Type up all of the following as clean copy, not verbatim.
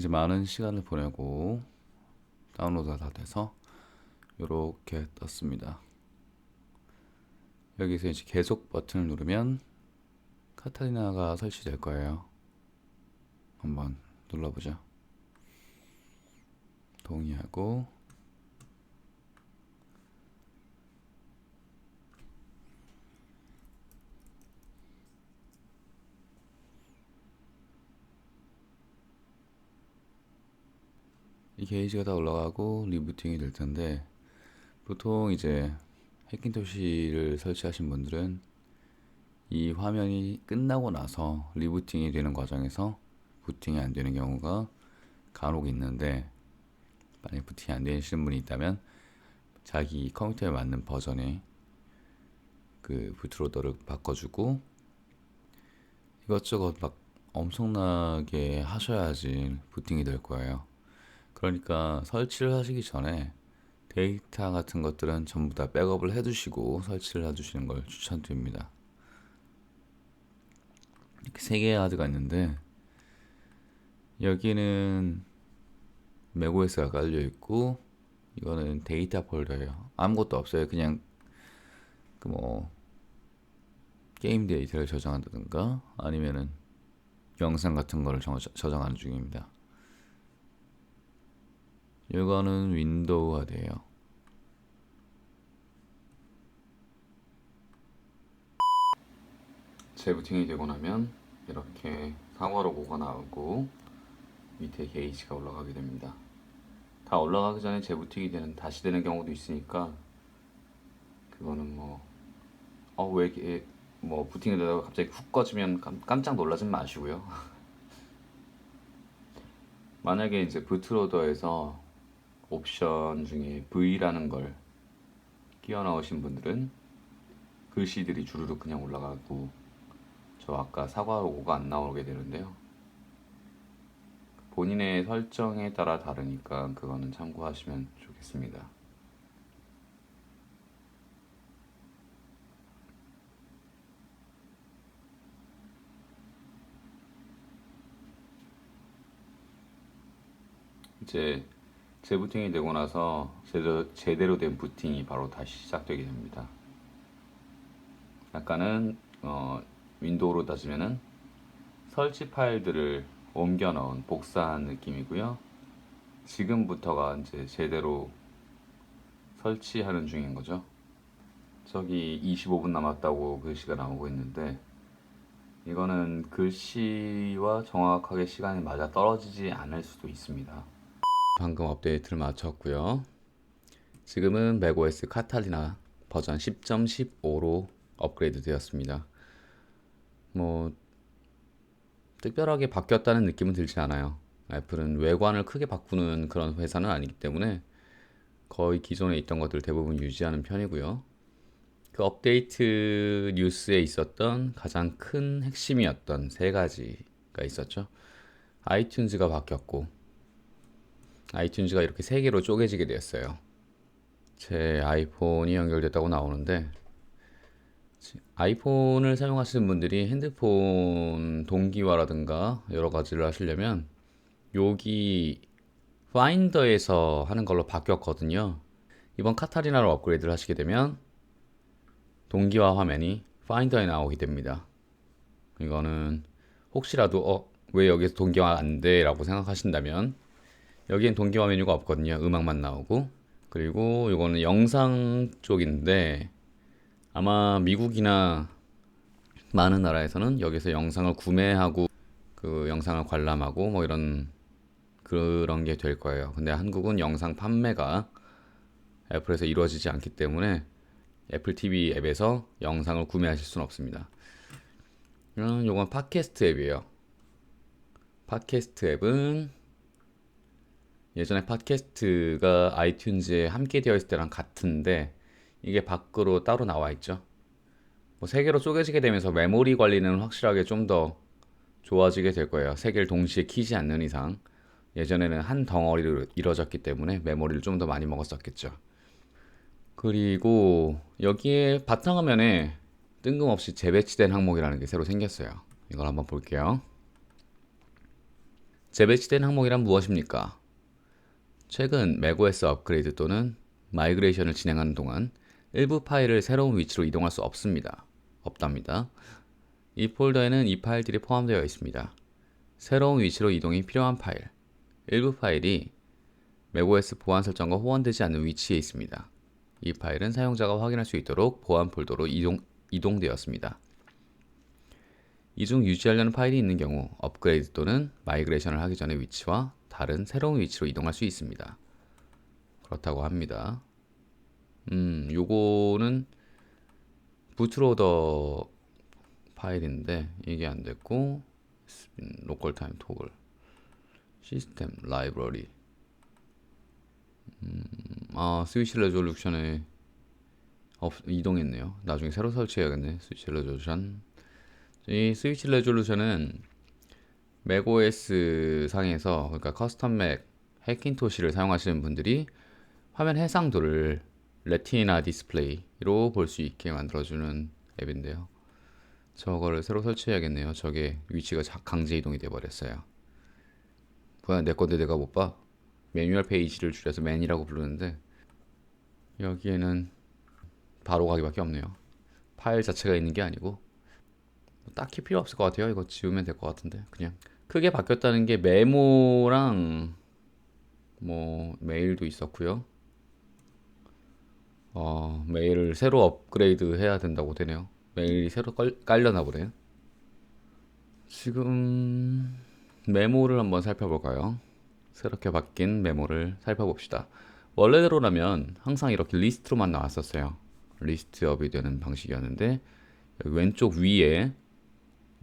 이제 많은 시간을 보내고 다운로드가 다 돼서 이렇게 떴습니다. 여기서 이제 계속 버튼을 누르면 카타리나가 설치될 거예요. 한번 눌러보죠. 동의하고 이 게이지가 다 올라가고 리부팅이 될 텐데, 보통 이제 해킹토시를 설치하신 분들은 이 화면이 끝나고 나서 리부팅이 되는 과정에서 부팅이 안 되는 경우가 간혹 있는데, 만약 부팅이 안 되시는 분이 있다면 자기 컴퓨터에 맞는 버전의 그 부트로더를 바꿔주고 이것저것 막 엄청나게 하셔야지 부팅이 될 거예요. 그러니까 설치를 하시기 전에 데이터 같은 것들은 전부 다 백업을 해두시고 설치를 해두시는 걸 추천드립니다. 이렇게 세 개의 하드가 있는데, 여기는 맥OS가 깔려 있고 이거는 데이터 폴더예요. 아무것도 없어요. 그냥 그 뭐 게임 데이터를 저장한다든가 아니면은 영상 같은 거를 저장하는 중입니다. 이거는 윈도우 하드예요. 재부팅이 되고 나면 이렇게 사과 로고가 나오고 밑에 게이지가 올라가게 됩니다. 다 올라가기 전에 재부팅이 다시 되는 경우도 있으니까 그거는 왜 이게 부팅이 되다가 갑자기 훅 꺼지면 깜짝 놀라진 마시고요. 만약에 이제 부트로더에서 옵션 중에 V라는 걸 끼워 넣으신 분들은 글씨들이 주르륵 그냥 올라가고 저 아까 사과 로고가 안 나오게 되는데요. 본인의 설정에 따라 다르니까 그거는 참고하시면 좋겠습니다. 이제 재부팅이 되고 나서 제대로 된 부팅이 바로 다시 시작되게 됩니다. 약간은 윈도우로 따지면은 설치 파일들을 옮겨 넣은 복사한 느낌이고요. 지금부터가 이제 제대로 설치하는 중인 거죠. 저기 25분 남았다고 글씨가 나오고 있는데, 이거는 글씨와 정확하게 시간이 맞아 떨어지지 않을 수도 있습니다. 방금 업데이트를 마쳤고요. 지금은 맥OS 카탈리나 버전 10.15로 업그레이드 되었습니다. 뭐 특별하게 바뀌었다는 느낌은 들지 않아요. 애플은 외관을 크게 바꾸는 그런 회사는 아니기 때문에 거의 기존에 있던 것들 대부분 유지하는 편이고요. 그 업데이트 뉴스에 있었던 가장 큰 핵심이었던 세 가지가 있었죠. 아이튠즈가 바뀌었고, 아이튠즈가 이렇게 세 개로 쪼개지게 되었어요. 제 아이폰이 연결됐다고 나오는데, 아이폰을 사용하시는 분들이 핸드폰 동기화라든가 여러 가지를 하시려면 여기 파인더에서 하는 걸로 바뀌었거든요. 이번 카타리나로 업그레이드를 하시게 되면 동기화 화면이 파인더에 나오게 됩니다. 이거는 혹시라도 왜 여기서 동기화 안 돼? 라고 생각하신다면 여기엔 동기화 메뉴가 없거든요. 음악만 나오고. 그리고 이거는 영상 쪽인데 아마 미국이나 많은 나라에서는 여기서 영상을 구매하고 그 영상을 관람하고 뭐 이런 그런 게 될 거예요. 근데 한국은 영상 판매가 애플에서 이루어지지 않기 때문에 애플 TV 앱에서 영상을 구매하실 수는 없습니다. 이건 팟캐스트 앱이에요. 팟캐스트 앱은 예전에 팟캐스트가 아이튠즈에 함께 되어 있을 때랑 같은데 이게 밖으로 따로 나와 있죠. 뭐 세 개로 쪼개지게 되면서 메모리 관리는 확실하게 좀 더 좋아지게 될 거예요. 세 개를 동시에 키지 않는 이상. 예전에는 한 덩어리로 이루어졌기 때문에 메모리를 좀 더 많이 먹었었겠죠. 그리고 여기에 바탕화면에 뜬금없이 재배치된 항목이라는 게 새로 생겼어요. 이걸 한번 볼게요. 재배치된 항목이란 무엇입니까? 최근 macOS 업그레이드 또는 마이그레이션을 진행하는 동안 일부 파일을 새로운 위치로 이동할 수 없답니다. 이 폴더에는 이 파일들이 포함되어 있습니다. 새로운 위치로 이동이 필요한 파일, 일부 파일이 macOS 보안 설정과 호환되지 않는 위치에 있습니다. 이 파일은 사용자가 확인할 수 있도록 보안 폴더로 이동되었습니다. 이 중 유지하려는 파일이 있는 경우 업그레이드 또는 마이그레이션을 하기 전에 위치와 다른 새로운 위치로 이동할 수 있습니다. 그렇다고 합니다. 요거는 부트로더 파일인데 이게 안 됐고 로컬 타임 토글 시스템 라이브러리 스위치 레졸루션에 이동했네요. 나중에 새로 설치해야겠네. 스위치 레졸루션. 이 스위치 레졸루션은 macOS 상에서 그러니까 커스텀 맥 해킨토시를 사용하시는 분들이 화면 해상도를 레티나 디스플레이로 볼 수 있게 만들어주는 앱인데요. 저거를 새로 설치해야겠네요. 저게 위치가 강제 이동이 돼버렸어요. 뭐야, 내 건데 내가 못 봐? 매뉴얼 페이지를 줄여서 맨이라고 부르는데 여기에는 바로 가기밖에 없네요. 파일 자체가 있는 게 아니고 딱히 필요 없을 것 같아요. 이거 지우면 될 것 같은데 그냥 크게 바뀌었다는 게 메모랑 뭐 메일도 있었고요. 메일을 새로 업그레이드 해야 된다고 되네요. 메일이 새로 깔려나 보네요. 지금 메모를 한번 살펴볼까요? 새롭게 바뀐 메모를 살펴봅시다. 원래대로라면 항상 이렇게 리스트로만 나왔었어요. 리스트업이 되는 방식이었는데 여기 왼쪽 위에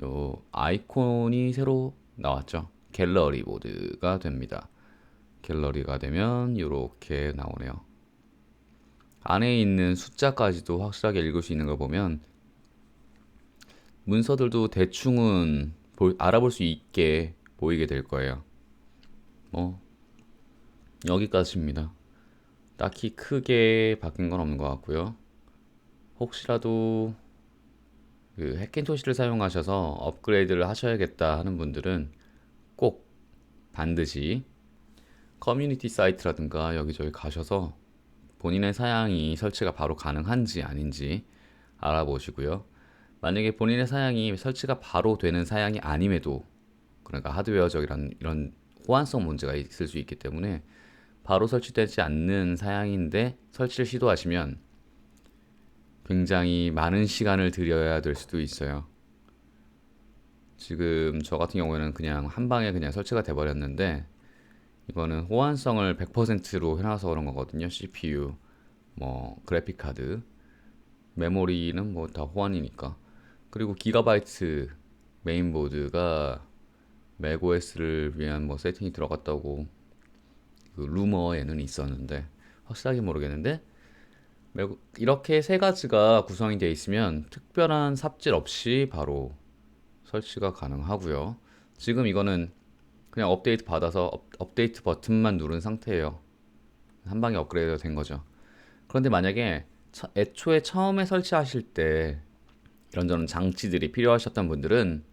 요 아이콘이 새로 나왔죠. 갤러리 모드가 됩니다. 갤러리가 되면 이렇게 나오네요. 안에 있는 숫자까지도 확실하게 읽을 수 있는 걸 보면 문서들도 대충은 알아볼 수 있게 보이게 될 거예요. 뭐 여기까지입니다. 딱히 크게 바뀐 건 없는 것 같고요. 혹시라도 그 해킨토시를 사용하셔서 업그레이드를 하셔야겠다 하는 분들은 꼭 반드시 커뮤니티 사이트라든가 여기저기 가셔서 본인의 사양이 설치가 바로 가능한지 아닌지 알아보시고요. 만약에 본인의 사양이 설치가 바로 되는 사양이 아님에도 그러니까 하드웨어적 이런 호환성 문제가 있을 수 있기 때문에 바로 설치되지 않는 사양인데 설치를 시도하시면 굉장히 많은 시간을 들여야 될 수도 있어요. 지금 저 같은 경우에는 그냥 한 방에 그냥 설치가 돼 버렸는데 이거는 호환성을 100%로 해놔서 그런 거거든요. CPU, 뭐 그래픽 카드, 메모리는 뭐 다 호환이니까. 그리고 기가바이트 메인보드가 macOS를 위한 뭐 세팅이 들어갔다고 그 루머에는 있었는데 확실하게 모르겠는데 이렇게 세 가지가 구성이 되어 있으면 특별한 삽질 없이 바로 설치가 가능하고요. 지금 이거는 그냥 업데이트 받아서 업데이트 버튼만 누른 상태예요. 한 방에 업그레이드가 된 거죠. 그런데 만약에 애초에 처음에 설치하실 때 이런저런 장치들이 필요하셨던 분들은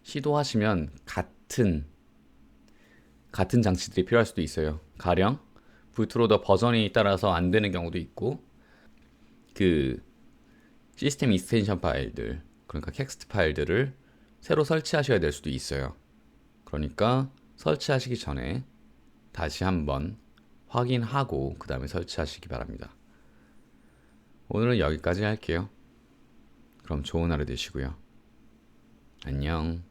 시도하시면 같은 장치들이 필요할 수도 있어요. 가령 부트로더 버전이 따라서 안 되는 경우도 있고 그 시스템 익스텐션 파일들 그러니까 텍스트 파일들을 새로 설치하셔야 될 수도 있어요. 그러니까 설치하시기 전에 다시 한번 확인하고 그 다음에 설치하시기 바랍니다. 오늘은 여기까지 할게요. 그럼 좋은 하루 되시고요. 안녕.